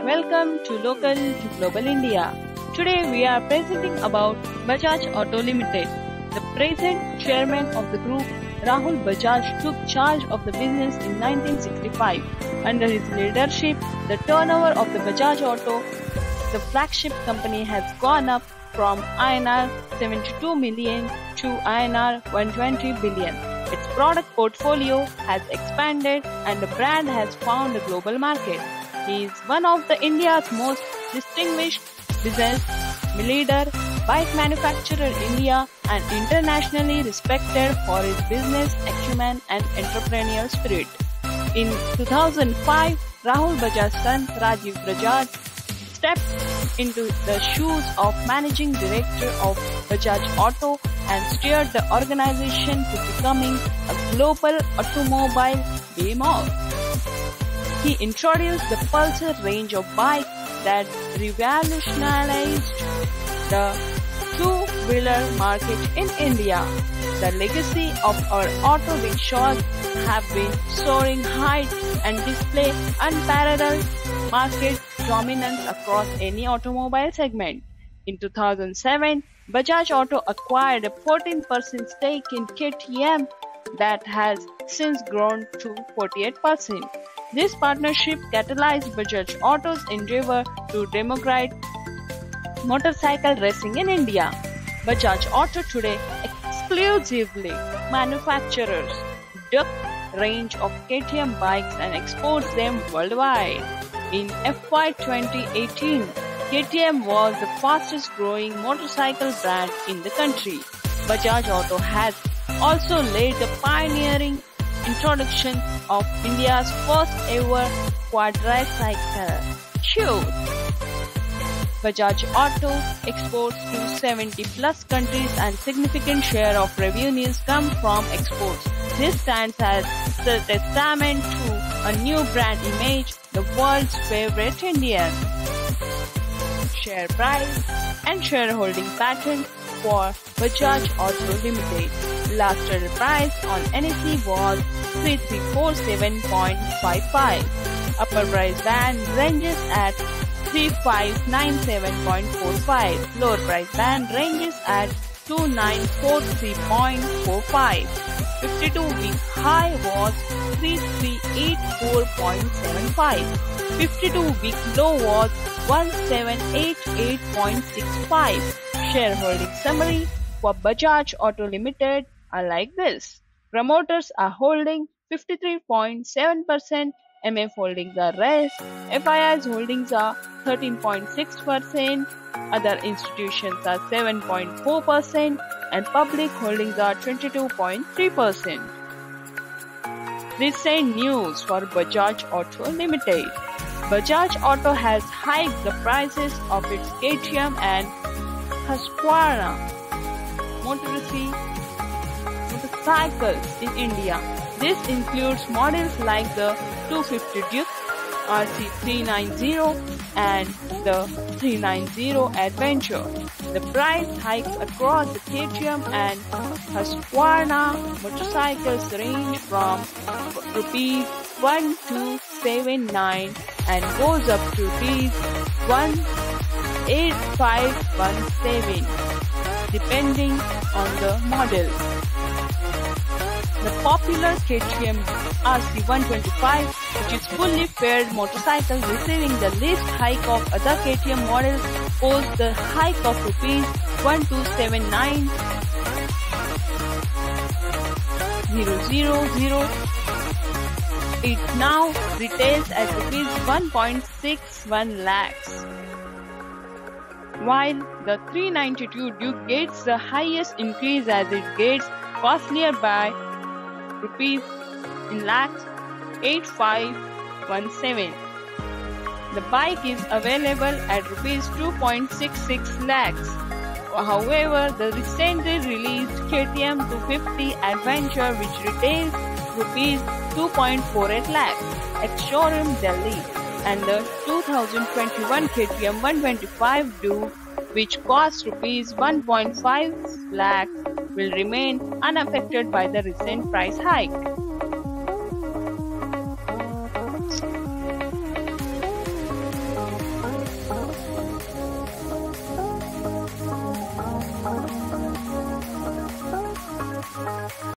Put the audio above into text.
Welcome to Local to Global India. Today we are presenting about Bajaj Auto Limited. The present chairman of the group, Rahul Bajaj, took charge of the business in 1965. Under his leadership, the turnover of the Bajaj Auto, the flagship company, has gone up from INR 72 million to INR 120 billion. Its product portfolio has expanded and the brand has found a global market. He is one of India's most distinguished business leader, bike manufacturer in India, and internationally respected for his business acumen and entrepreneurial spirit. In 2005, Rahul Bajaj's son Rajiv Bajaj stepped into the shoes of managing director of Bajaj Auto and steered the organization to becoming a global automobile behemoth. He introduced the Pulsar range of bikes that revolutionized the two-wheeler market in India. The legacy of our auto rickshaws have been soaring heights and display unparalleled market dominance across any automobile segment. In 2007, Bajaj Auto acquired a 14% stake in KTM that has since grown to 48%. This partnership catalyzed Bajaj Auto's endeavor to democratize motorcycle racing in India. Bajaj Auto today exclusively manufactures the range of KTM bikes and exports them worldwide. In FY 2018, KTM was the fastest growing motorcycle brand in the country. Bajaj Auto has also led the pioneering introduction of India's first ever quadricycle, Qute. Bajaj Auto exports to 70 plus countries and significant share of revenues come from exports. This stands as the testament to a new brand image, the world's favorite Indian. Share price and shareholding pattern for Bajaj Auto Limited. Last traded price on NSE was 3347.55. Upper price band ranges at 3597.45. Lower price band ranges at 2943.45. 52-week high was 3384.75. 52-week low was 1788.65. Shareholding summary for Bajaj Auto Limited are like this. Promoters are holding 53.7%, MF holdings are rest, FII's holdings are 13.6%, other institutions are 7.4%, and public holdings are 22.3%. Recent news for Bajaj Auto Limited. Bajaj Auto has hiked the prices of its KTM and Husqvarna motorcycles in India. This includes models like the 250 Duke, RC390 and the 390 Adventure. The price hikes across the KTM and Husqvarna motorcycles range from rupees 1279 and goes up to rupees 18517 depending on the model. The popular KTM RC125, which is fully faired motorcycle receiving the least hike of other KTM models, owes the hike of rupees 1279,000. It now retails at rupees 1.61 lakhs. While the 392 Duke gets the highest increase as it gets costlier by rupees in lakhs 8517. The bike is available at rupees 2.66 lakhs. However, the recently released KTM 250 Adventure, which retails rupees 2.48 lakhs at showroom Delhi, and the 2021 KTM 125 Duke, which costs rupees 1.5 lakhs, will remain unaffected by the recent price hike.